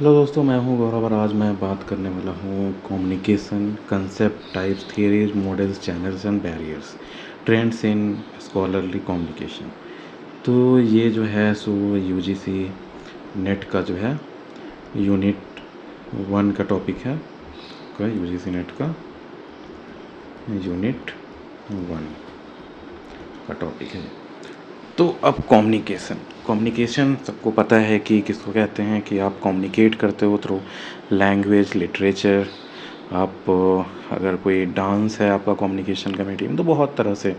Hello दोस्तों, मैं हूं गौरव और आज मैं बात करने वाला हूं communication concept types theories models channels and barriers trends in scholarly communication. तो ये जो है सो यूजीसी नेट का जो है यूनिट 1 का टॉपिक है का यूजीसी नेट का यूनिट 1 का टॉपिक है। तो अब कम्युनिकेशन सबको पता है कि किसको कहते हैं कि आप कम्युनिकेट करते हो थ्रू लैंग्वेज लिटरेचर। आप अगर कोई डांस है आपका कम्युनिकेशन का मीडियम, तो बहुत तरह से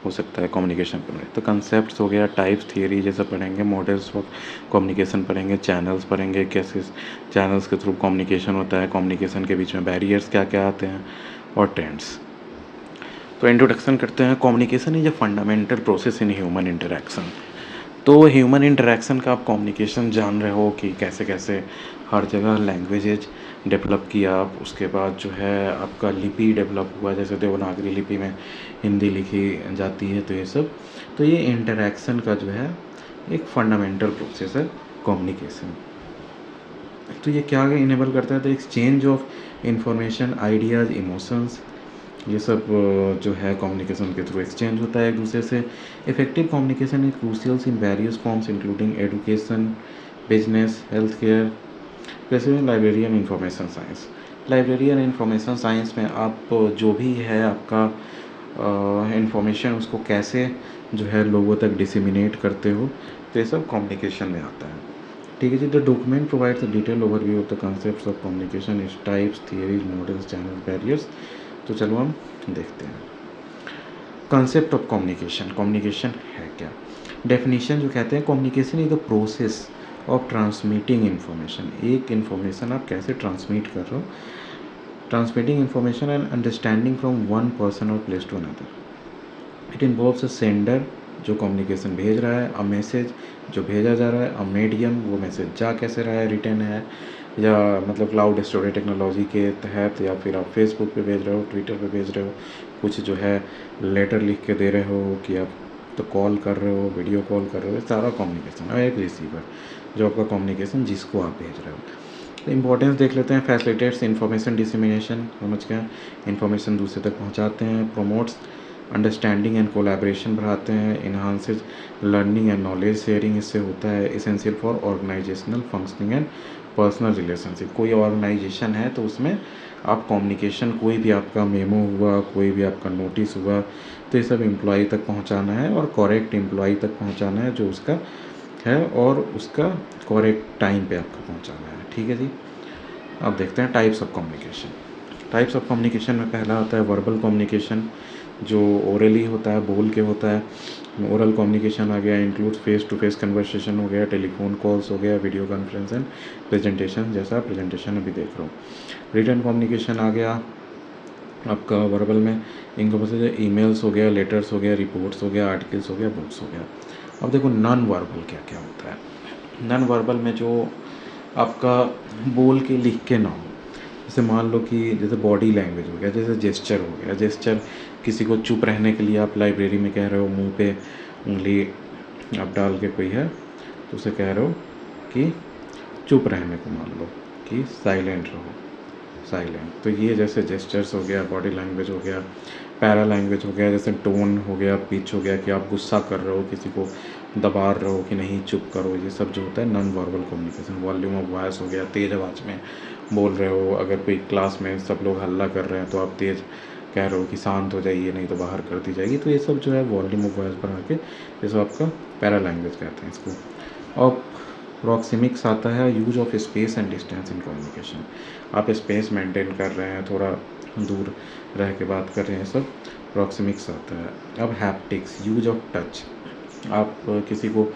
हो सकता है कम्युनिकेशन करने। तो कंसेप्ट्स हो गया, टाइप्स थियरी जैसे पढ़ेंगे, मॉडल्स ऑफ कम्युनिकेशन पढ़ेंगे, चैनल्स पढ़ेंगे, कैसे चैनल्स के थ्रू कम्युनिकेशन होता है, कम्युनिकेशन के बीच में बैरियर्स क्या क्या आते हैं, और ट्रेंड्स। तो इंट्रोडक्शन करते हैं। Communication is a fundamental process in human interaction. तो ह्यूमन इंटरेक्शन का आप कम्युनिकेशन जान रहे हो कि कैसे कैसे हर जगह लैंग्वेजेज डेवलप किया, आप उसके बाद जो है आपका लिपि डेवलप हुआ, जैसे देवनागरी लिपि में हिंदी लिखी जाती है। तो ये सब, तो ये इंटरेक्शन का जो है एक फंडामेंटल प्रोसेस है कम्युनिकेशन। तो ये क्या इनेबल करता है? तो exchange of information, ideas, emotions, ये सब जो है कम्युनिकेशन के थ्रू एक्सचेंज होता है एक दूसरे से। Effective communication is crucial in various forms including education, business, health care, जैसे librarian information science. Librarian information science में आप जो भी है आपका इंफॉर्मेशन, उसको कैसे जो है लोगों तक डिसेमिनेट करते हो, तो ये सब कम्युनिकेशन में आता है। ठीक है जी। The document provides a detail overview of the concepts of communication, its types, theories, models, channels, barriers. तो चलो हम देखते हैं कॉन्सेप्ट ऑफ कम्युनिकेशन। कम्युनिकेशन है क्या? डेफिनेशन जो कहते हैं, communication is the process of transmitting information. एक इन्फॉर्मेशन आप कैसे ट्रांसमिट कर रहे हो, transmitting information and understanding from one person और place to another. It involves a sender जो कम्युनिकेशन भेज रहा है, अ मैसेज जो भेजा जा रहा है, अ मीडियम वो मैसेज जा कैसे रहा है, रिटर्न है या मतलब क्लाउड स्टोरेज टेक्नोलॉजी के तहत, या फिर आप फेसबुक पे भेज रहे हो, ट्विटर पे भेज रहे हो, कुछ जो है लेटर लिख के दे रहे हो कि आप तो कॉल कर रहे हो, वीडियो कॉल कर रहे हो, सारा कम्युनिकेशन। और एक रिसीवर जो आपका कम्युनिकेशन जिसको आप भेज रहे हो। तो इम्पोर्टेंस देख लेते हैं। फैसिलिटेट्स इंफॉर्मेशन डिसमिनेशन, समझ गए, इन्फॉर्मेशन दूसरे तक पहुंचाते हैं। प्रोमोट्स अंडरस्टैंडिंग एंड कोलैबोरेशन बढ़ाते हैं। Enhances learning and knowledge sharing इससे होता है। Essential for organisational functioning and personal relationship. कोई ऑर्गेनाइजेशन है तो उसमें आप कम्युनिकेशन, कोई भी आपका मेमो हुआ, कोई भी आपका नोटिस हुआ, तो ये सब एम्प्लॉई तक पहुंचाना है और करेक्ट एम्प्लॉई तक पहुंचाना है जो उसका है, और उसका करेक्ट टाइम पे आपको पहुंचाना है। ठीक है जी। अब देखते हैं types of communication. Types of communication में पहला आता है वर्बल कम्युनिकेशन, जो ओरली होता है, बोल के होता है। ओरल कम्युनिकेशन आ गया, includes face to face conversation हो गया, टेलीफोन कॉल्स हो गया, वीडियो कॉन्फ्रेंस एंड प्रेजेंटेशन, जैसा प्रेजेंटेशन अभी देख रहा हूँ। रिटन कम्युनिकेशन आ गया आपका वर्बल में, इनको मतलब ईमेल्स हो गया, लेटर्स हो गया, रिपोर्ट्स हो गया, आर्टिकल्स हो गया, बुक्स हो गया। अब देखो नॉन वर्बल क्या क्या होता है। नॉन वर्बल में जो आपका बोल के लिख के ना हो, जैसे मान लो कि जैसे बॉडी लैंग्वेज हो गया, जैसे जेस्चर हो गया। जेस्चर किसी को चुप रहने के लिए आप लाइब्रेरी में कह रहे हो, मुंह पे उंगली आप डाल के कोई है तो उसे कह रहे हो कि चुप रहने को, मान लो कि साइलेंट रहो, साइलेंट। तो ये जैसे जेस्चर्स हो गया, बॉडी लैंग्वेज हो गया। पैरा लैंग्वेज हो गया, जैसे टोन हो गया, पिच हो गया, कि आप गुस्सा कर रहे हो, किसी को दबा रहे हो कि नहीं चुप करो, ये सब जो होता है non verbal communication. Volume of voice हो गया, तेज़ आवाज़ में बोल रहे हो, अगर कोई क्लास में सब लोग हल्ला कर रहे हैं तो आप तेज़ कह रहे हो कि शांत हो जाइए नहीं तो बाहर कर दी जाएगी। तो ये सब जो है वॉल्यूम ऑफ वॉइस बढ़ा के, ये सब आपका पैरा लैंग्वेज कहते हैं इसको। और प्रॉक्सिमिक्स आता है, use of space and distance in communication. आप स्पेस मेंटेन कर रहे हैं, थोड़ा दूर रह के बात कर रहे हैं, सब प्रॉक्सिमिक्स आता है। अब हैप्टिक्स, यूज ऑफ टच। आप किसी को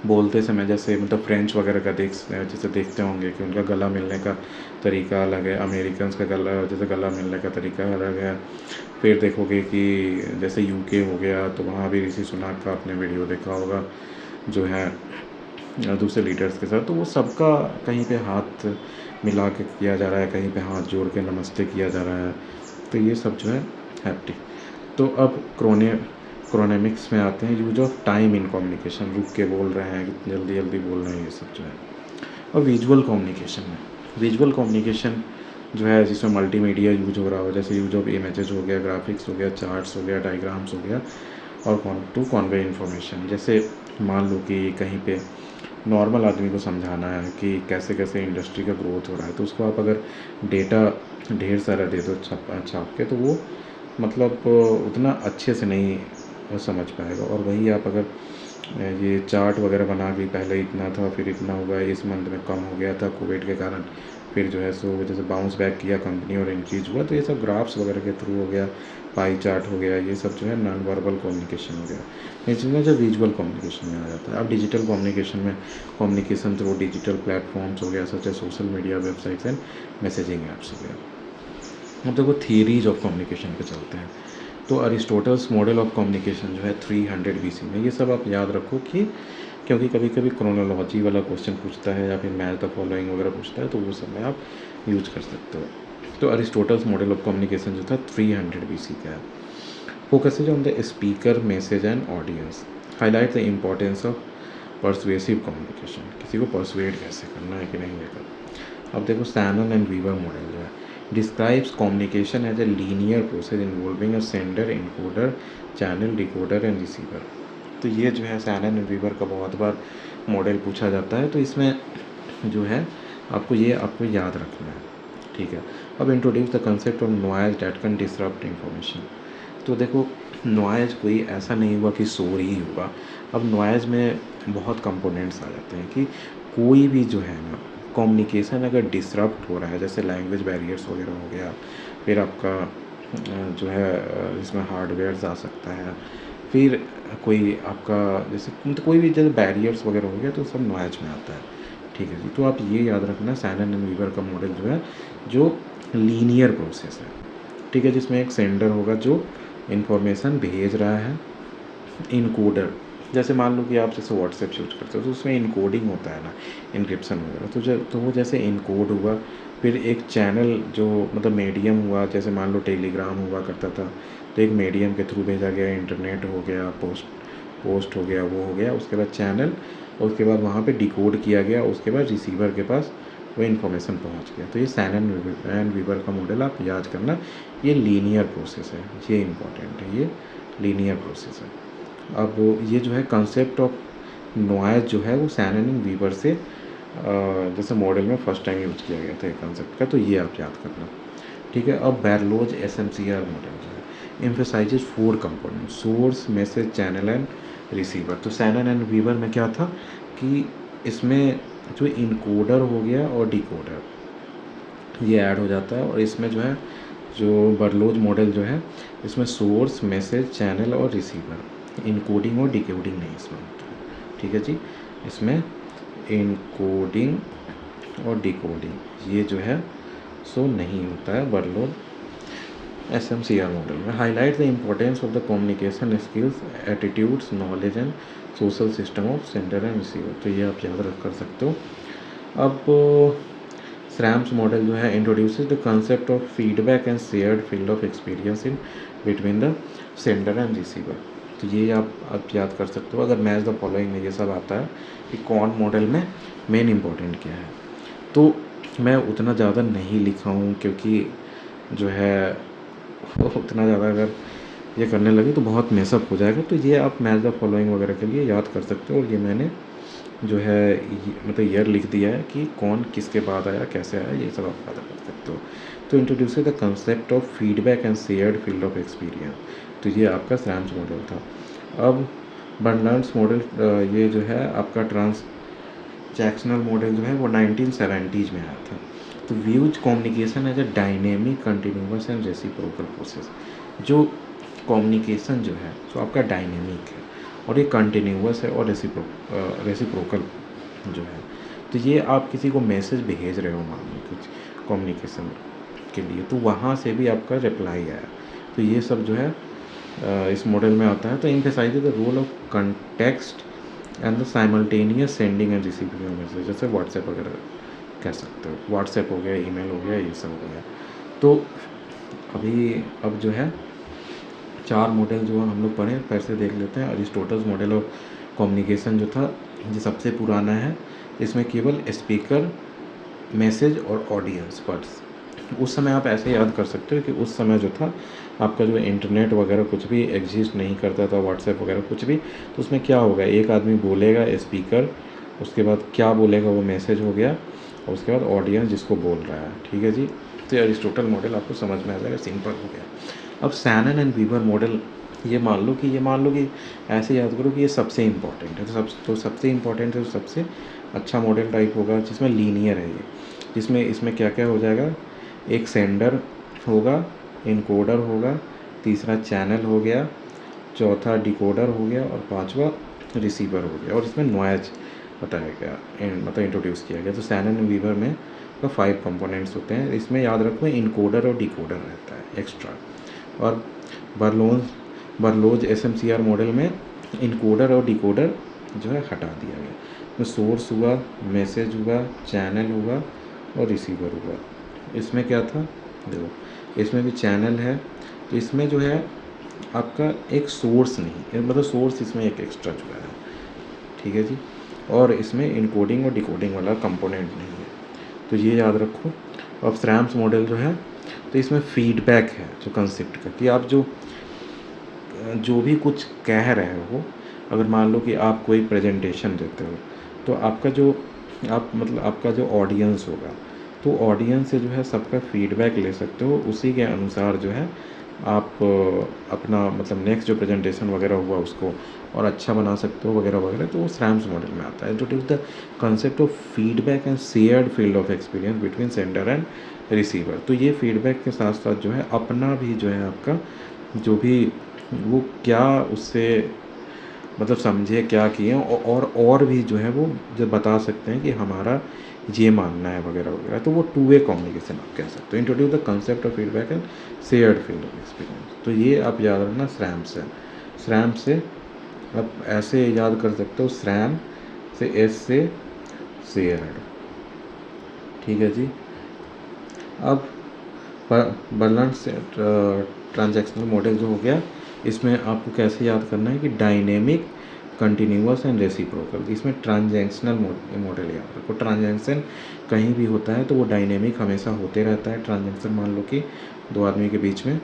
बोलते समय, जैसे मतलब फ्रेंच वगैरह का जैसे देखते होंगे कि उनका गला मिलने का तरीका अलग है, अमेरिकन का गला मिलने का तरीका अलग है। फिर देखोगे कि जैसे यूके हो गया तो वहाँ भी ऋषि सुनक का आपने वीडियो देखा होगा जो है दूसरे लीडर्स के साथ, तो वो सबका कहीं पे हाथ मिला के किया जा रहा है, कहीं पे हाथ जोड़ के नमस्ते किया जा रहा है। तो ये सब जो है हैप्टिक। तो अब क्रोनेमिक्स में आते हैं, use of time in communication, रुक के बोल रहे हैं, जल्दी जल्दी बोल रहे हैं, ये सब जो है। और विजुअल कम्युनिकेशन में विजुअल कम्युनिकेशन जो है जिसमें मल्टीमीडिया यूज हो रहा हो, जैसे यूज ऑफ इमेजेस हो गया, ग्राफिक्स हो गया, चार्ट्स हो गया, डायग्राम्स हो गया, और टू कॉन्वे इन्फॉर्मेशन। जैसे मान लो कि कहीं पे नॉर्मल आदमी को समझाना है कि कैसे कैसे इंडस्ट्री का ग्रोथ हो रहा है, तो उसको आप अगर डेटा ढेर सारा दे दो छाप के, तो वो मतलब उतना अच्छे से नहीं वो समझ पाएगा। और वही आप अगर ये चार्ट वगैरह बना के पहले इतना था फिर इतना होगा, इस मंथ में कम हो गया था कोविड के कारण, फिर जो है सो जैसे बाउंस बैक किया कंपनी और इंक्रीज हुआ, तो ये सब ग्राफ्स वगैरह के थ्रू हो गया, पाई चार्ट हो गया, ये सब जो है नॉन वर्बल कम्युनिकेशन हो गया। ये चीज़ें जो विजुअल कम्युनिकेशन में आ जाता है। अब डिजिटल कम्युनिकेशन में कम्युनिकेशन थ्रू डिजिटल प्लेटफॉर्म्स हो गया, such as social media, websites and messaging apps हो गया। अब देखो थियरीज ऑफ कम्युनिकेशन पे चलते हैं। तो अरिस्टोटल्स मॉडल ऑफ कम्युनिकेशन जो है 300 BC में, ये सब आप याद रखो कि क्योंकि कभी कभी क्रोनोलॉजी वाला क्वेश्चन पूछता है या फिर मैच द फॉलोइंग वगैरह पूछता है, तो वो सब में आप यूज कर सकते हो। तो अरिस्टोटल्स मॉडल ऑफ कम्युनिकेशन जो था 300 BC का है। Focuses on the speaker, message and audience, highlight the importance of persuasive communication, किसी को परसुएड कैसे करना है कि नहीं लेकर। अब देखो सैनन एंड वीवर मॉडल जो है describes communication as a linear process involving a sender, encoder, channel, decoder and receiver. तो ये जो है सैनन एंड वीवर का बहुत बार मॉडल पूछा जाता है, तो इसमें जो है आपको याद रखना है, ठीक है। अब introduce the concept of noise that can disrupt information. तो देखो नॉइज कोई ऐसा नहीं हुआ कि शोर ही हुआ। अब नॉइज में बहुत कंपोनेंट्स आ जाते हैं कि कोई भी जो है ना कम्युनिकेशन अगर डिसरप्ट हो रहा है, जैसे लैंग्वेज बैरियर्स वगैरह हो गया, फिर आपका जो है इसमें हार्डवेयर्स आ सकता है, फिर कोई आपका जैसे तो कोई भी जैसे बैरियर्स वगैरह हो गया, तो सब नॉइज में आता है, ठीक है जी। तो आप ये याद रखना सैनन एंड वीवर का मॉडल जो है जो लीनियर प्रोसेस है, ठीक है, जिसमें एक सेंडर होगा जो इन्फॉर्मेशन भेज रहा है, इनकोडर, जैसे मान लो कि आप जैसे व्हाट्सएप यूज करते हो तो उसमें इनकोडिंग होता है ना, इनक्रिप्शन वगैरह, तो वो जैसे इनकोड हुआ, फिर एक चैनल जो मतलब मीडियम हुआ, जैसे मान लो टेलीग्राम हुआ करता था, तो एक मीडियम के थ्रू भेजा गया, इंटरनेट हो गया, पोस्ट हो गया, वो हो गया, उसके बाद चैनल, और उसके बाद वहाँ पे डिकोड किया गया, उसके बाद रिसीवर के पास वो इन्फॉर्मेशन पहुँच गया। तो ये सैनन एंड वीवर का मॉडल आप याद करना, ये लीनियर प्रोसेस है, ये इंपॉर्टेंट है, ये लीनियर प्रोसेस है। अब ये जो है कंसेप्ट ऑफ नॉइज जो है वो सैनन एंड वीवर से जैसे मॉडल में फर्स्ट टाइम यूज किया गया था एक कंसेप्ट का, तो ये आप याद करना, ठीक है। अब बैरलोज SMCR मॉडल जो है emphasises 4 component, source, message, channel and receiver. तो सैनन एंड वीवर में क्या था कि इसमें जो इनकोडर हो गया और डिकोडर ये ऐड हो जाता है, और इसमें जो है जो बर्लोज मॉडल जो है इसमें सोर्स, मैसेज, चैनल और रिसीवर, इनकोडिंग और डिकोडिंग नहीं इसमें होता है, ठीक है जी। इसमें इनकोडिंग और डिकोडिंग ये जो है सो नहीं होता है बर्लोज SMCR मॉडल में। Highlight the importance of the communication skills, attitudes, knowledge and social system of sender and receiver. तो ये आप याद रख कर सकते हो। अब SRAMS मॉडल जो है introduces the concept of feedback and shared field of experience in between the sender and receiver. तो ये आप याद कर सकते हो। अगर मैच द फॉलोइंग में ये सब आता है कि कौन मॉडल में मेन इंपॉर्टेंट क्या है, तो मैं उतना ज़्यादा नहीं लिखा हूँ क्योंकि जो है उतना ज़्यादा अगर ये करने लगे तो बहुत मेसअप हो जाएगा। तो ये आप मैच द फॉलोइंग वगैरह के लिए याद कर सकते हो, और ये मैंने जो है मतलब ईयर लिख दिया है कि कौन किसके बाद आया, कैसे आया, ये सब आप पता कर सकते हो। तो introduce the concept of feedback and shared field of experience, तो ये आपका SRAMS मॉडल था। अब बर्नर्ड्स मॉडल ये जो है आपका ट्रांसजैक्शनल मॉडल जो है वो 1970s में आया था। तो views communication as a dynamic, continuous and reciprocal process. जो कम्युनिकेशन जो है तो आपका डायनेमिक है और ये कंटिन्यूअस है और रेसिप्रोकल जो है। तो ये आप किसी को मैसेज भेज रहे हो मान लो कुछ कम्युनिकेशन के लिए, तो वहाँ से भी आपका रिप्लाई आया, तो ये सब जो है इस मॉडल में आता है। तो emphasise the role of context and the simultaneous sending and receiving of message, जैसे व्हाट्सएप वगैरह कह सकते हो, व्हाट्सएप हो गया, ईमेल हो गया, ये सब हो गया। तो अब जो है 4 मॉडल जो हम लोग पढ़े फिर से देख लेते हैं। अरिस्टोटल्स मॉडल ऑफ कम्युनिकेशन जो था ये सबसे पुराना है, इसमें केवल स्पीकर मैसेज और ऑडियंस बस। उस समय आप ऐसे याद कर सकते हो कि उस समय जो था आपका जो इंटरनेट वगैरह कुछ भी एग्जिस्ट नहीं करता था, व्हाट्सएप वगैरह कुछ भी। तो उसमें क्या होगा, एक आदमी बोलेगा स्पीकर, उसके बाद क्या बोलेगा वो मैसेज हो गया, और उसके बाद ऑडियंस जिसको बोल रहा है। ठीक है जी। तो अरिस्टोटल मॉडल आपको समझ में आ जाएगा, सिंपल हो गया। अब शैनन एंड वीवर मॉडल, ये मान लो कि ऐसे याद करो कि ये सबसे इम्पॉर्टेंट है। तो सबसे इम्पॉर्टेंट है, तो सबसे अच्छा मॉडल टाइप होगा जिसमें लीनियर है ये। जिसमें इसमें क्या क्या हो जाएगा, एक सेंडर होगा, इनकोडर होगा, तीसरा चैनल हो गया, चौथा डिकोडर हो गया, और पांचवा रिसीवर हो गया। और इसमें नॉइज बताया गया, मतलब इंट्रोड्यूस किया गया। तो शैनन एंड वीवर में का 5 कंपोनेंट्स होते हैं। इसमें याद रखो इनकोडर और डिकोडर रहता है एक्स्ट्रा। और बर्लोज एसएमसीआर मॉडल में इनकोडर और डिकोडर जो है हटा दिया गया। तो सोर्स हुआ, मैसेज हुआ, चैनल हुआ और रिसीवर हुआ। इसमें क्या था, देखो इसमें भी चैनल है, तो इसमें जो है आपका एक सोर्स नहीं, मतलब सोर्स इसमें एक एक्स्ट्रा जुड़ा है। ठीक है जी। और इसमें इनकोडिंग और डिकोडिंग वाला कंपोनेंट नहीं है, तो ये याद रखो। अब स्रैम्स मॉडल जो है, तो इसमें फीडबैक है जो कंसेप्ट का, कि आप जो भी कुछ कह रहे हो, अगर मान लो कि आप कोई प्रेजेंटेशन देते हो, तो आपका जो ऑडियंस होगा, तो ऑडियंस से जो है सबका फीडबैक ले सकते हो, उसी के अनुसार जो है आप अपना मतलब नेक्स्ट जो प्रेजेंटेशन वगैरह हुआ उसको और अच्छा बना सकते हो वगैरह वगैरह। तो वो स्रैम्स मॉडल में आता है। Introduce the concept of feedback and shared field of experience between sender and receiver. तो ये फीडबैक के साथ साथ जो है अपना भी जो है आपका जो भी वो क्या उससे मतलब समझे क्या किए, और भी जो है वो जब बता सकते हैं कि हमारा ये मानना है वगैरह वगैरह। तो वो टू वे कम्युनिकेशन आप कह सकते हो। Introduce the concept of feedback and shared field of experience. तो ये आप याद रखना स्रैम से। स्रैम से आप ऐसे याद कर सकते हो, स्रैम से एस से शेयर्ड। ठीक है जी। अब बर्नर्ड से ट्रांजैक्शनल मॉडल जो हो गया, इसमें आपको कैसे याद करना है कि डायनेमिक, कंटिन्यूअस एंड रेसिप्रोकल। इसमें ट्रांजैक्शनल मॉडल याद रखो। ट्रांजैक्शन कहीं भी होता है तो वो डायनेमिक हमेशा होते रहता है। ट्रांजैक्शन मान लो कि दो आदमी के बीच में,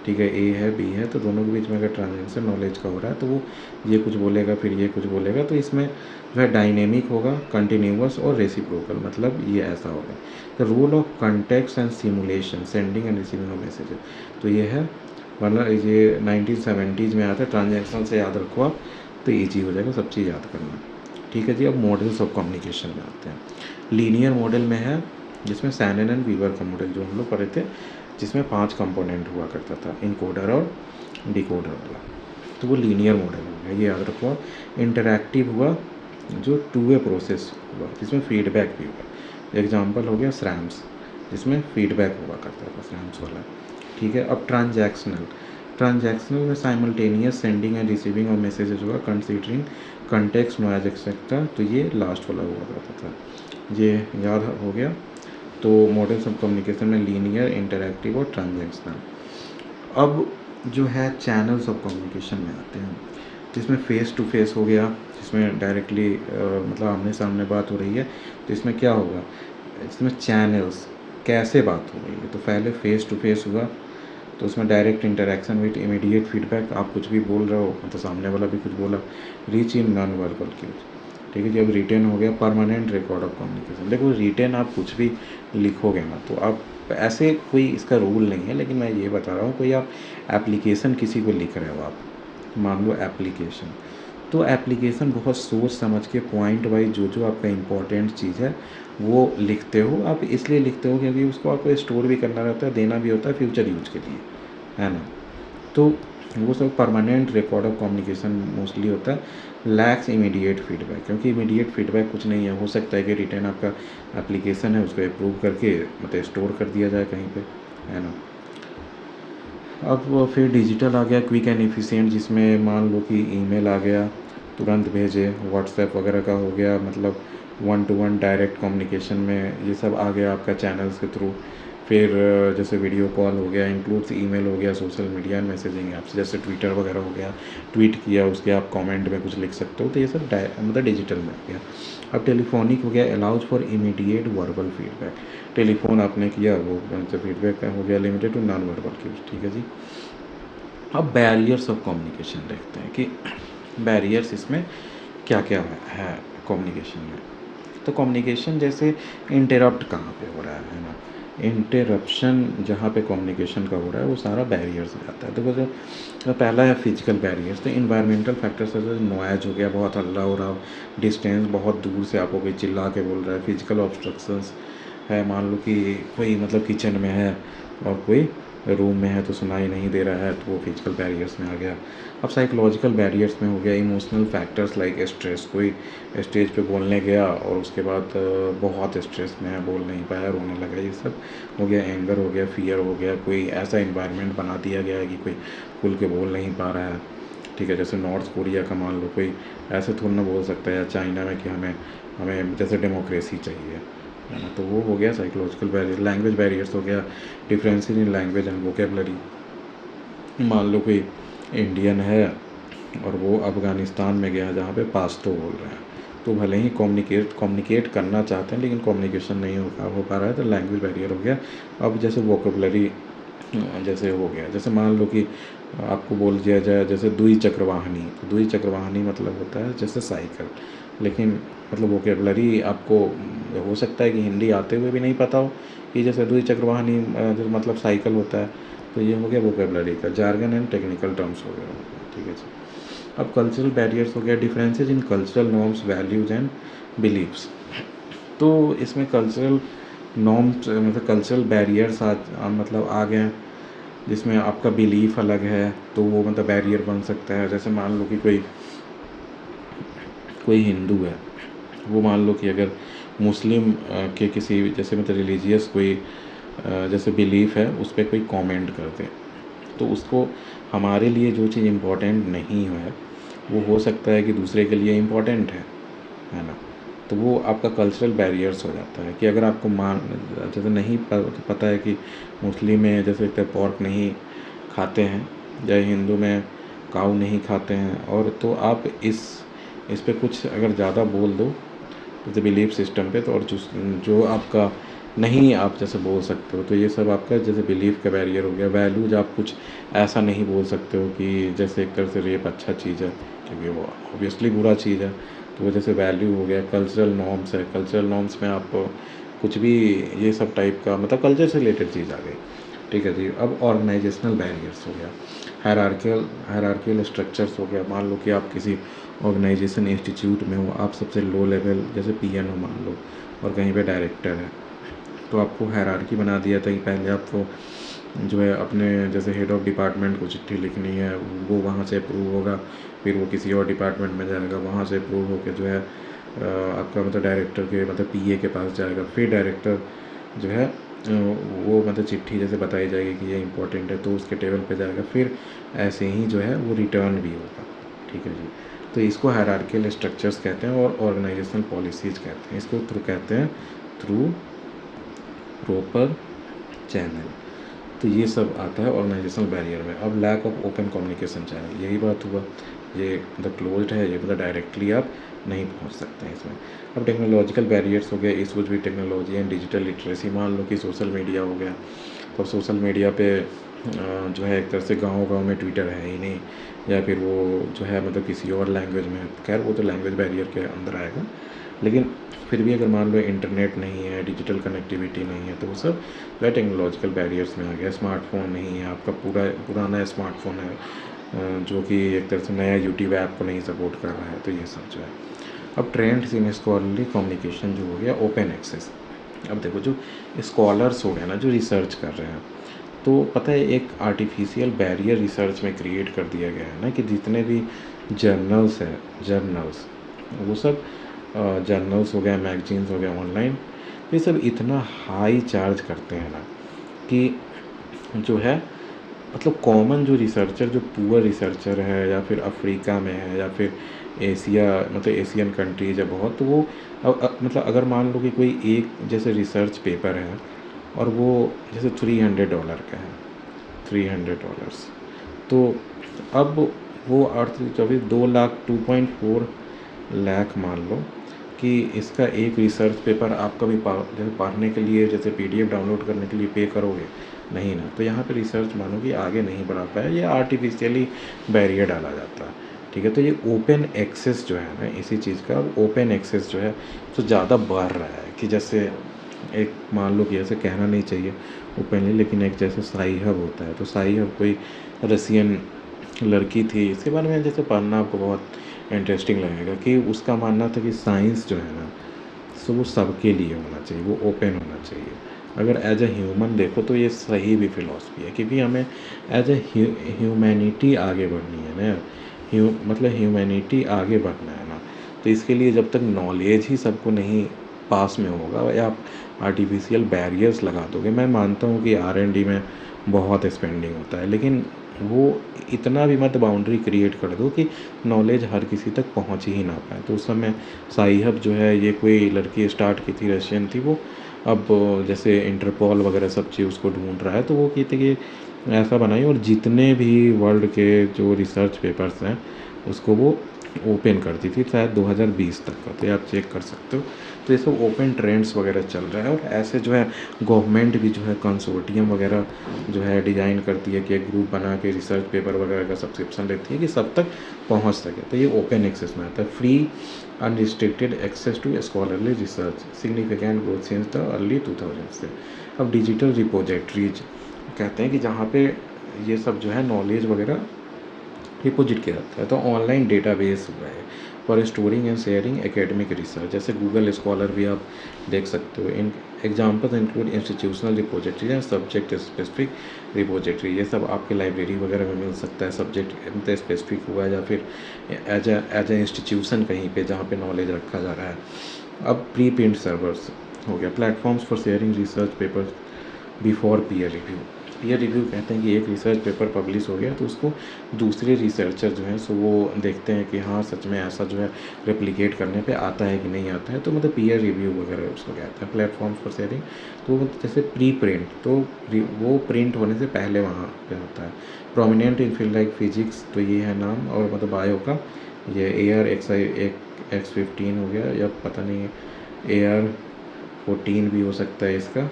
ठीक है, ए है बी है, तो दोनों के बीच में अगर ट्रांजैक्शन नॉलेज का हो रहा है तो वो ये कुछ बोलेगा फिर ये कुछ बोलेगा। तो इसमें जो है डायनेमिक होगा, कंटिन्यूअस और रेसिप्रोकल, मतलब ये ऐसा होगा। The role of context and simulation, sending and receiving of message. तो ये है, वरना ये 1970s में आता है। ट्रांजैक्शन से याद रखो आप, तो ईजी हो जाएगा सब चीज़ याद करना। ठीक है जी। अब मॉडल्स ऑफ कम्युनिकेशन में आते हैं। लीनियर मॉडल में है, जिसमें शैनन एंड वीवर का मॉडल जो हम लोग पढ़े थे, जिसमें 5 कंपोनेंट हुआ करता था, इनकोडर और डिकोडर वाला। तो वो लीनियर मॉडल हो गया, ये याद रखो। इंटरैक्टिव हुआ, जो टू वे प्रोसेस हुआ, जिसमें फीडबैक भी हुआ। एग्जाम्पल हो गया स्रैम्स, जिसमें फीडबैक हुआ करता था, स्रैम्स वाला। ठीक है। अब ट्रांजैक्शनल में simultaneous sending and receiving of messages हुआ, कंसीडरिंग कंटेक्स्ट, नॉइज एक्सेट्रा। तो ये लास्ट वाला हुआ करता था, ये याद हो गया। तो मॉडल्स ऑफ कम्युनिकेशन में लीनियर, इंटरैक्टिव और ट्रांजैक्शनल। अब जो है चैनल्स ऑफ कम्युनिकेशन में आते हैं, जिसमें फेस टू फेस हो गया, जिसमें डायरेक्टली मतलब आमने सामने बात हो रही है। तो इसमें क्या होगा, इसमें चैनल्स कैसे बात हो रही है। तो पहले फेस टू फेस हुआ, तो उसमें direct interaction with immediate feedback. आप कुछ भी बोल रहे हो मतलब सामने वाला भी कुछ बोला, reach in non verbal cues. ठीक है जी। अब रिटेन हो गया, परमानेंट रिकॉर्ड ऑफ कम्युनिकेशन। देखो रिटेन आप कुछ भी लिखोगे ना, तो आप ऐसे कोई इसका रूल नहीं है, लेकिन मैं ये बता रहा हूँ, कोई आप एप्लीकेशन किसी को लिख रहे हो, आप मान लो एप्लीकेशन, तो एप्लीकेशन बहुत सोच समझ के पॉइंट वाइज जो आपका इम्पोर्टेंट चीज़ है वो लिखते हो। आप इसलिए लिखते हो क्योंकि उसको आपको स्टोर भी करना रहता है, देना भी होता है फ्यूचर यूज के लिए, है ना। तो वो सब permanent record of communication mostly होता है। लैक्स इमीडिएट फीडबैक, क्योंकि इमीडिएट फीडबैक कुछ नहीं है। हो सकता है कि रिटर्न आपका एप्लीकेशन है उसको अप्रूव करके मतलब स्टोर कर दिया जाए कहीं पे, है ना। अब वो फिर डिजिटल आ गया, क्विक एंड एफिशिएंट, जिसमें मान लो कि ईमेल आ गया, तुरंत भेजे। व्हाट्सएप वगैरह का हो गया, मतलब 1 to 1 डायरेक्ट कम्युनिकेशन में ये सब आ गया आपका चैनल्स के थ्रू। फिर जैसे वीडियो कॉल हो गया, इंक्लूड्स ईमेल हो गया, social media and messaging apps जैसे ट्विटर वगैरह हो गया, ट्वीट किया उसके आप कमेंट में कुछ लिख सकते हो, तो ये सब मतलब डिजिटल में हो गया। अब टेलीफोनिक हो गया, allows for immediate verbal feedback, telephone आपने किया वो फीडबैक हो गया limited to non verbal cues, ठीक है जी। अब बैरियर्स ऑफ कम्युनिकेशन देखते हैं कि बैरियर्स इसमें क्या क्या है कम्युनिकेशन में। तो कम्युनिकेशन जैसे इंटरप्ट कहाँ पे हो रहा है ना, इंटरप्शन जहाँ पे कम्युनिकेशन का हो रहा है वो सारा बैरियर्स हो जाता है। तो जो पहला है फिजिकल बैरियर्स, तो इन्वायरमेंटल फैक्टर्स जैसे नॉइज हो गया, बहुत हल्ला हो रहा, डिस्टेंस बहुत दूर से आपको कोई चिल्ला के बोल रहा है, फिजिकल ऑब्स्ट्रक्शंस है, मान लो कि कोई मतलब किचन में है और कोई रूम में है तो सुनाई नहीं दे रहा है, तो वो फिजिकल बैरियर्स में आ गया। अब साइकोलॉजिकल बैरियर्स में हो गया इमोशनल फैक्टर्स लाइक स्ट्रेस, कोई स्टेज पे बोलने गया और उसके बाद बहुत स्ट्रेस में है, बोल नहीं पाया, रोने लगा, ये सब हो गया। एंगर हो गया, फियर हो गया, कोई ऐसा इन्वायरमेंट बना दिया गया है कि कोई खुल के बोल नहीं पा रहा है, ठीक है। जैसे नॉर्थ कोरिया का मान लो, कोई ऐसे थोड़ा ना बोल सकता है, या चाइना में कि हमें हमें जैसे डेमोक्रेसी चाहिए, है ना, तो वो हो गया साइकोलॉजिकल बैरियर। लैंग्वेज बैरियर्स हो गया, differences in language and vocabulary, मान लो कोई इंडियन है और वो अफ़गानिस्तान में गया जहाँ पे पाश्तो बोल रहे हैं, तो भले ही कम्युनिकेट करना चाहते हैं लेकिन कम्युनिकेशन नहीं हो पा रहा है, तो लैंग्वेज बैरियर हो गया। अब जैसे वोकेबलरी जैसे हो गया, जैसे मान लो कि आपको बोल दिया जाए जैसे दुई चक्र वाहनी, तो दुई चक्र वाहनी मतलब होता है जैसे साइकिल, लेकिन मतलब वोकेबलरी आपको हो सकता है कि हिंदी आते हुए भी नहीं पता हो कि जैसे दुई चक्र वाहनी जो मतलब साइकिल होता है, तो ये हो गया वोकेबलरी का। जार्गन एंड टेक्निकल टर्म्स हो गया, ठीक है जी। अब कल्चरल बैरियर्स हो गया, differences in cultural norms, values and beliefs. तो इसमें कल्चरल नॉर्म्स मतलब कल्चरल बैरियर्स मतलब आ गए, जिसमें आपका बिलीफ अलग है तो वो मतलब बैरियर बन सकता है। जैसे मान लो कि कोई कोई हिंदू है, वो मान लो कि अगर मुस्लिम के किसी जैसे मतलब रिलीजियस कोई जैसे बिलीफ है उस पर कोई कमेंट कर दे, तो उसको हमारे लिए जो चीज़ इम्पोर्टेंट नहीं है वो हो सकता है कि दूसरे के लिए इम्पोर्टेंट है ना। तो वो आपका कल्चरल बैरियर्स हो जाता है कि अगर आपको जैसे नहीं पता है कि मुस्लिम में जैसे पोर्क नहीं खाते हैं या हिंदू में काऊ नहीं खाते हैं, और तो आप इस पे कुछ अगर ज़्यादा बोल दो जैसे बिलीफ सिस्टम पे, तो और जो आपका नहीं आप जैसे बोल सकते हो, तो ये सब आपका जैसे बिलीफ का बैरियर हो गया। वैल्यूज आप कुछ ऐसा नहीं बोल सकते हो कि जैसे एक तरह से रेप अच्छा चीज़ है क्योंकि वो ऑब्वियसली बुरा चीज़ है, तो वो जैसे वैल्यू हो गया। कल्चरल नॉर्म्स है, कल्चरल नॉर्म्स में आप कुछ भी ये सब टाइप का मतलब कल्चर से रिलेटेड चीज़ आ गई, ठीक है जी। अब ऑर्गेनाइजेशनल बैरियर्स हो गया, हायरार्कियल स्ट्रक्चर्स हो गया। मान लो कि आप किसी ऑर्गेनाइजेशन इंस्टीट्यूट में हो, आप सबसे लो लेवल जैसे पीएन हो मान लो, और कहीं पे डायरेक्टर है, तो आपको हायरार्की बना दिया था कि पहले आपको जो है अपने जैसे हेड ऑफ डिपार्टमेंट को चिट्ठी लिखनी है, वो वहाँ से अप्रूव होगा, फिर वो किसी और डिपार्टमेंट में जाएगा, वहाँ से अप्रूव होकर जो है आपका मतलब डायरेक्टर के मतलब पीए के पास जाएगा, फिर डायरेक्टर जो है वो मतलब चिट्ठी जैसे बताई जाएगी कि ये इम्पोर्टेंट है तो उसके टेबल पे जाएगा, फिर ऐसे ही जो है वो रिटर्न भी होगा, ठीक है जी। तो इसको हायरार्कियल स्ट्रक्चर्स कहते हैं और ऑर्गेनाइजेशनल पॉलिसीज़ कहते हैं। इसको थ्रू कहते हैं थ्रू प्रॉपर चैनल। तो ये सब आता है ऑर्गेनाइजेशनल बैरियर में। अब lack of open communication channel, यही बात हुआ, ये मतलब क्लोज्ड है, ये मतलब डायरेक्टली आप नहीं पहुंच सकते हैं इसमें। अब टेक्नोलॉजिकल बैरियर्स हो गए, issues with technology and digital literacy. मान लो कि सोशल मीडिया हो गया, तो सोशल मीडिया पे जो है एक तरह से गाँव-गाँव में ट्विटर है ही नहीं, या फिर वो जो है मतलब किसी और लैंग्वेज में है। खैर वो तो लैंग्वेज बैरियर के अंदर आएगा, लेकिन फिर भी अगर मान लो इंटरनेट नहीं है, डिजिटल कनेक्टिविटी नहीं है, तो वो सब जो है टेक्नोलॉजिकल बैरियर्स में आ गया। स्मार्टफ़ोन नहीं है, आपका पुराना स्मार्टफ़ोन है जो कि एक तरह से नया यूट्यूब ऐप को नहीं सपोर्ट कर रहा है, तो ये सब जो है। अब ट्रेंड्स इन स्कॉलरली कम्युनिकेशन जो हो गया, ओपन एक्सेस। अब देखो जो स्कॉलर्स हो गए ना, जो रिसर्च कर रहे हैं, तो पता है एक आर्टिफिशियल बैरियर रिसर्च में क्रिएट कर दिया गया है ना कि जितने भी जर्नल्स हैं, जर्नल्स वो सब जर्नल्स हो गए, मैगजीन्स हो गए ऑनलाइन, ये सब इतना हाई चार्ज करते हैं ना कि जो है मतलब कॉमन जो रिसर्चर, जो पुअर रिसर्चर है या फिर अफ्रीका में है या फिर एशिया मतलब एशियन कंट्रीज है बहुत, तो वो मतलब अगर मान लो कि कोई एक जैसे रिसर्च पेपर है और वो जैसे $300 का है, $300। तो अब वो 8 2 लाख 2.4 लाख मान लो कि इसका एक रिसर्च पेपर आप कभी जैसे पढ़ने के लिए, जैसे PDF डाउनलोड करने के लिए पे करोगे नहीं ना, तो यहाँ पे रिसर्च मानो कि आगे नहीं बढ़ा पाया, ये आर्टिफिशियली बैरियर डाला जाता है। ठीक है, तो ये ओपन एक्सेस जो है ना इसी चीज़ का, ओपन एक्सेस जो है तो ज़्यादा बढ़ रहा है कि जैसे एक मान लो कि ऐसे कहना नहीं चाहिए ओपनली, लेकिन एक जैसे साई हब होता है, तो साई हब कोई रसियन लड़की थी, इसके बारे में जैसे पढ़ना आपको बहुत इंटरेस्टिंग लगेगा कि उसका मानना था कि साइंस जो है ना सो वो सबके लिए होना चाहिए, वो ओपन होना चाहिए। अगर एज ए ह्यूमन देखो तो ये सही भी फिलॉसफी है, क्योंकि हमें एज ए ह्यूमैनिटी आगे बढ़नी है ना, मतलब ह्यूमैनिटी आगे बढ़ना है ना, तो इसके लिए जब तक नॉलेज ही सबको नहीं पास में होगा या आप आर्टिफिशियल बैरियर्स लगा दोगे। मैं मानता हूँ कि R&D में बहुत स्पेंडिंग होता है, लेकिन वो इतना भी मत बाउंड्री क्रिएट कर दो कि नॉलेज हर किसी तक पहुंच ही ना पाए। तो उस समय साई हब जो है ये कोई लड़की स्टार्ट की थी, रशियन थी वो, अब जैसे इंटरपोल वगैरह सब चीज़ उसको ढूंढ रहा है, तो वो कहते कि ऐसा बनाई, और जितने भी वर्ल्ड के जो रिसर्च पेपर्स हैं उसको वो ओपन करती थी, शायद 2020 तक का, तो ये आप चेक कर सकते हो। तो ये सब ओपन ट्रेंड्स वगैरह चल रहा है, और ऐसे जो है गवर्नमेंट भी जो है कंसोर्टियम वगैरह जो है डिज़ाइन करती है कि एक ग्रुप बना के रिसर्च पेपर वगैरह का सब्सक्रिप्शन लेती है कि सब तक पहुंच सके। तो ये ओपन एक्सेस में आता है, free unrestricted access to scholarly research, significant growth since the early 2000 से। अब डिजिटल रिपोजिटरीज कहते हैं कि जहाँ पे ये सब जो है नॉलेज वगैरह डिपॉजिट किया जाता है, तो ऑनलाइन डेटाबेस हुआ है for storing and sharing academic research, जैसे गूगल स्कॉलर भी आप देख सकते हो। इन examples include institutional repository and subject specific repository, ये सब आपके लाइब्रेरी वगैरह में मिल सकता है, सब्जेक्ट स्पेसिफिक हुआ या फिर एज ए इंस्टीट्यूशन कहीं पे जहाँ पे नॉलेज रखा जा रहा है। अब प्री प्रिंट सर्वर्स हो गया, platforms for sharing research papers before peer review. Peer review कहते हैं कि एक रिसर्च पेपर पब्लिश हो गया तो उसको दूसरे रिसर्चर जो हैं सो वो देखते हैं कि हाँ सच में ऐसा जो है रेप्लिकेट करने पे आता है कि नहीं आता है, तो मतलब पीयर रिव्यू वगैरह उसको कहते हैं। प्लेटफॉर्म्स फॉर शेयरिंग, तो जैसे प्री प्रिंट, तो वो प्रिंट होने से पहले वहाँ पे होता है। Prominent in field like physics, तो ये है नाम, और मतलब बायो का ये AR-X15 हो गया, या पता नहीं AR-14 भी हो सकता है इसका,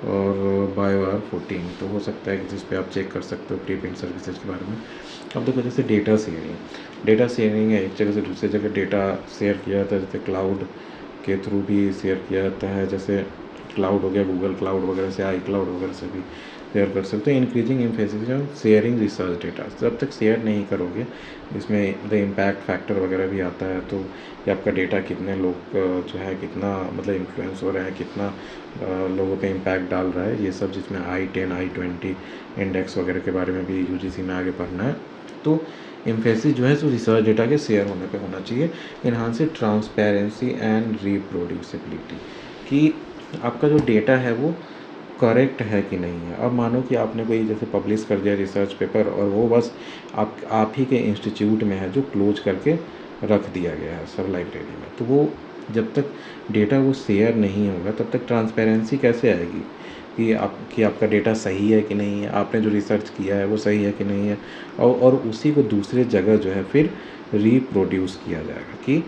और बायो AR-14 तो हो सकता है कि जिस पे आप चेक कर सकते हो प्री प्रिंट सर्विसेज के बारे में। अब देखो जैसे डेटा शेयरिंग है, एक जगह से दूसरी जगह डेटा शेयर किया जाता है, जैसे क्लाउड के थ्रू भी शेयर किया जाता है, जैसे क्लाउड हो गया गूगल क्लाउड वगैरह से, iCloud वगैरह से भी शेयर कर सकते हो। Increasing emphasis on sharing research data, जब तक शेयर नहीं करोगे, इसमें द इम्पैक्ट फैक्टर वगैरह भी आता है, तो ये आपका डेटा कितने लोग जो है कितना मतलब इन्फ्लुएंस हो रहा है, कितना लोगों पे इम्पैक्ट डाल रहा है, ये सब जिसमें I10 I20 इंडेक्स वगैरह के बारे में भी UGC में आगे पढ़ना है। तो एम्फेसिस जो है सो रिसर्च डेटा के शेयर होने पे होना चाहिए। इन्हांस ट्रांसपेरेंसी एंड रिप्रोड्यूसिबिलिटी, कि आपका जो डेटा है वो करेक्ट है कि नहीं है। अब मानो कि आपने कोई जैसे पब्लिश कर दिया रिसर्च पेपर, और वो बस आप ही के इंस्टीट्यूट में है जो क्लोज करके रख दिया गया है सब लाइब्रेरी में, तो वो जब तक डेटा वो शेयर नहीं होगा तब तक ट्रांसपेरेंसी कैसे आएगी कि आपका डेटा सही है कि नहीं है, आपने जो रिसर्च किया है वो सही है कि नहीं है, और उसी को दूसरे जगह जो है फिर रिप्रोड्यूस किया जाएगा कि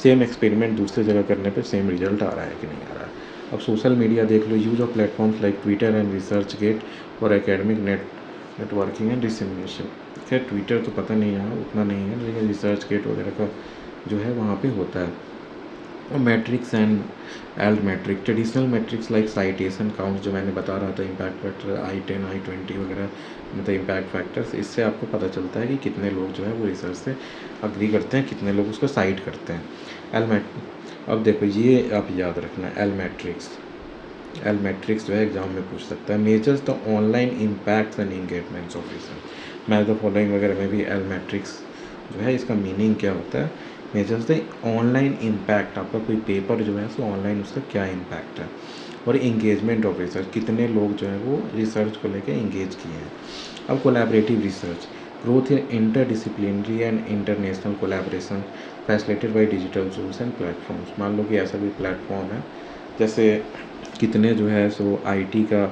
सेम एक्सपेरिमेंट दूसरे जगह करने पे सेम रिजल्ट आ रहा है कि नहीं आ रहा है। अब सोशल मीडिया देख लो, use of platforms like Twitter and ResearchGate for academic networking and dissemination. खैर ट्विटर तो पता नहीं यहाँ उतना नहीं है, लेकिन रिसर्च गेट वगैरह का जो है वहाँ पे होता है। और metrics and alt metric, traditional metrics like citation count जो मैंने बता रहा था, इम्पैक्ट फैक्टर I10 I20 वगैरह, मतलब इम्पैक्ट फैक्टर्स, इससे आपको पता चलता है कि कितने लोग जो है वो रिसर्च से अग्री करते हैं, कितने लोग उसको साइट करते हैं। अब देखो ये आप याद रखना, एल मैट्रिक्स जो है एग्जाम में पूछ सकता है। Measures the online impacts and engagements of research, match the following वगैरह में भी एल मैट्रिक्स जो है इसका मीनिंग क्या होता है, मेजर्स द ऑनलाइन इम्पैक्ट, आपका कोई पेपर जो है सो ऑनलाइन उसका क्या इम्पैक्ट है, और इंगेजमेंट ऑफ रिसर्च, कितने लोग जो है वो रिसर्च को लेकर इंगेज किए हैं। अब collaborative research, growth in interdisciplinary and international collaboration facilitated by digital tools and platforms. मान लो कि ऐसा कोई प्लेटफॉर्म है, जैसे कितने जो है सो आईटी का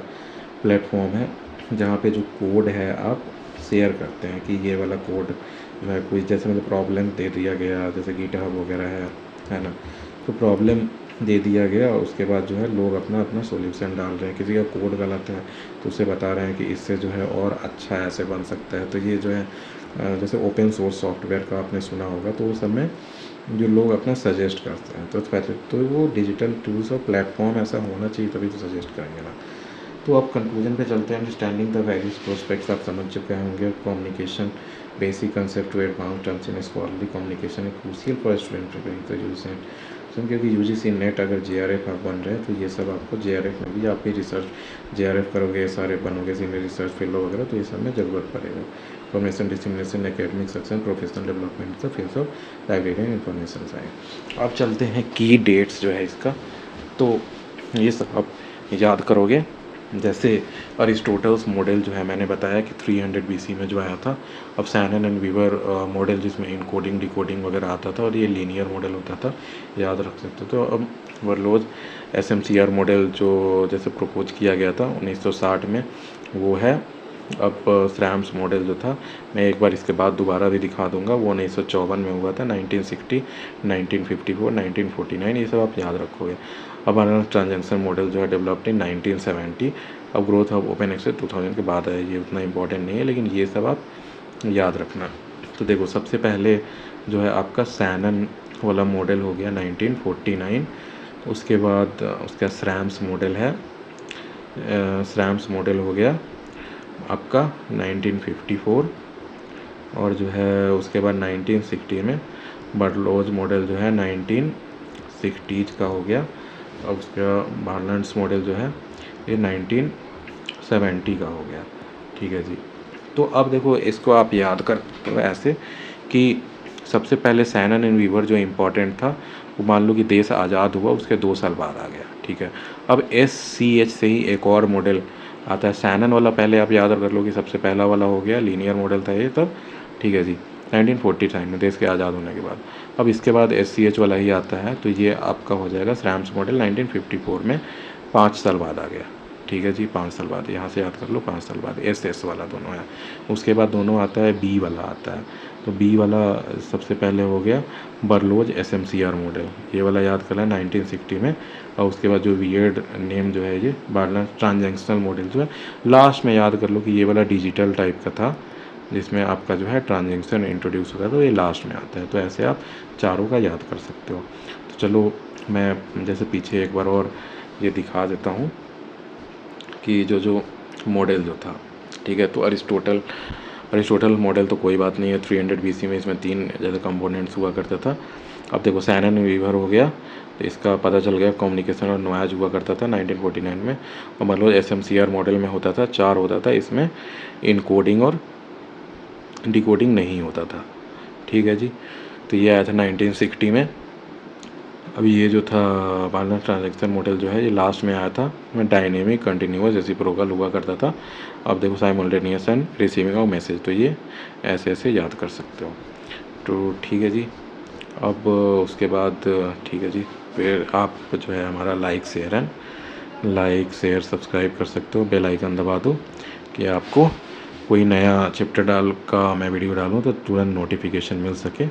प्लेटफॉर्म है जहाँ पे जो कोड है आप शेयर करते हैं कि ये वाला कोड जो है कोई जैसे मतलब प्रॉब्लम दे दिया गया, जैसे गिटहब वगैरह है ना, तो प्रॉब्लम दे दिया गया और उसके बाद जो है लोग अपना अपना सॉल्यूशन डाल रहे हैं। किसी का कोड गलत है तो उसे बता रहे हैं कि इससे जो है और अच्छा ऐसे बन सकता है। तो ये जो है जैसे ओपन सोर्स सॉफ्टवेयर का आपने सुना होगा, तो उस समय जो लोग अपना सजेस्ट करते हैं, तो पहले तो वो डिजिटल टूल्स और प्लेटफॉर्म ऐसा होना चाहिए तभी तो सजेस्ट करेंगे ना। तो अब कंक्लूजन पे चलते हैं। अंडरस्टैंडिंग द वेरियस प्रोस्पेक्ट्स आप समझ चुके होंगे। Communication basic concept to advance terms in scholarly communication is crucial for student preparing for UGC NET. क्योंकि यूजीसी नेट अगर जेआरएफ आप बन रहे हैं तो ये सब आपको जेआरएफ में भी आप भी रिसर्च जेआरएफ करोगे, सारे बनोगे सीनियर रिसर्च फेलो वगैरह, तो ये सब में ज़रूरत पड़ेगा। Information dissemination, academic success, professional development, the fields of library and information science. अब चलते हैं की डेट्स जो है इसका, तो ये सब आप याद करोगे। जैसे अरिस्टोटल्स मॉडल जो है मैंने बताया कि 300 बीसी में जो आया था। अब सैनन एंड वीवर मॉडल जिसमें इनकोडिंग डिकोडिंग वगैरह आता था और ये लीनियर मॉडल होता था, याद रख सकते। तो अब वर्लोज एसएमसीआर मॉडल जो जैसे प्रपोज किया गया था 1960 में, वो है। अब स्रैम्स मॉडल जो था, मैं एक बार इसके बाद दोबारा भी दिखा दूंगा, वो 1954 में हुआ था। 1960, 1954, 1949, ये सब आप याद रखोगे। अब अनल ट्रांजैक्शन मॉडल जो है डेवलप्ड इन 1970। अब ग्रोथ ऑफ ओपन एक्सेस 2000 के बाद है, ये उतना इंपॉर्टेंट नहीं है, लेकिन ये सब आप याद रखना। तो देखो सबसे पहले जो है आपका सैनन वाला मॉडल हो गया 1949। उसके बाद उसका स्रैम्स मॉडल है, स्रैम्स मॉडल हो गया आपका 1954। और जो है उसके बाद 1960 में बर्लोज मॉडल जो है 1960 का हो गया। और उसका बार्लेंड्स मॉडल जो है ये 1970 का हो गया। ठीक है जी। तो अब देखो इसको आप याद करते हो ऐसे कि सबसे पहले सैनन एंड वीवर जो इम्पोर्टेंट था, वो मान लो कि देश आज़ाद हुआ उसके 2 साल बाद आ गया। ठीक है। अब SCH से ही एक और मॉडल आता है। सैनन वाला पहले आप याद कर लो कि सबसे पहला वाला हो गया, लीनियर मॉडल था ये तब। ठीक है जी। 1949 में देश के आज़ाद होने के बाद। अब इसके बाद SCH वाला ही आता है, तो ये आपका हो जाएगा स्रैम्स मॉडल 1954 में, 5 साल बाद आ गया। ठीक है जी, 5 साल बाद, यहाँ से याद कर लो 5 साल बाद। SS वाला दोनों है। उसके बाद दोनों आता है, B वाला आता है। तो B वाला सबसे पहले हो गया बर्लोज SMCR मॉडल, ये वाला याद करना है 1960 में। और उसके बाद जो वियर्ड नेम जो है ये बार्लेंस ट्रांजैक्शनल मॉडल जो है लास्ट में याद कर लो कि ये वाला डिजिटल टाइप का था, जिसमें आपका जो है ट्रांजैक्शन इंट्रोड्यूस होगा, तो ये लास्ट में आता है। तो ऐसे आप चारों का याद कर सकते हो। तो चलो मैं जैसे पीछे एक बार और ये दिखा देता हूँ कि जो मॉडल जो था। ठीक है। तो अरिस्टोटल मॉडल तो कोई बात नहीं है, 300 BC में इसमें 3 जैसे कंपोनेंट्स हुआ करता था। अब देखो सैनन वीवर हो गया, तो इसका पता चल गया कम्युनिकेशन और नॉइज हुआ करता था 1949 में। और मान लो SMCR मॉडल में होता था 4 होता था, इसमें इनकोडिंग और डिकोडिंग नहीं होता था। ठीक है जी। तो ये आया था 1960 में। अभी ये जो था बार्लेंस ट्रांजैक्शन मॉडल जो है ये लास्ट में आया था, में डायनेमिक कंटिन्यूअस रेसिप्रोकल हुआ करता था। अब देखो simultaneous and receiving of message, तो ये ऐसे ऐसे याद कर सकते हो। तो ठीक है जी। अब उसके बाद ठीक है जी, फिर आप जो है हमारा लाइक शेयर सब्सक्राइब कर सकते हो, बेल आइकन दबा दो कि आपको कोई नया चैप्टर मैं वीडियो डालूँ तो तुरंत नोटिफिकेशन मिल सके।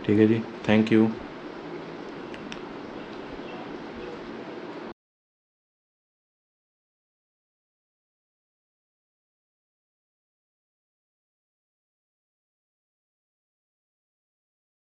ठीक है जी, थैंक यू।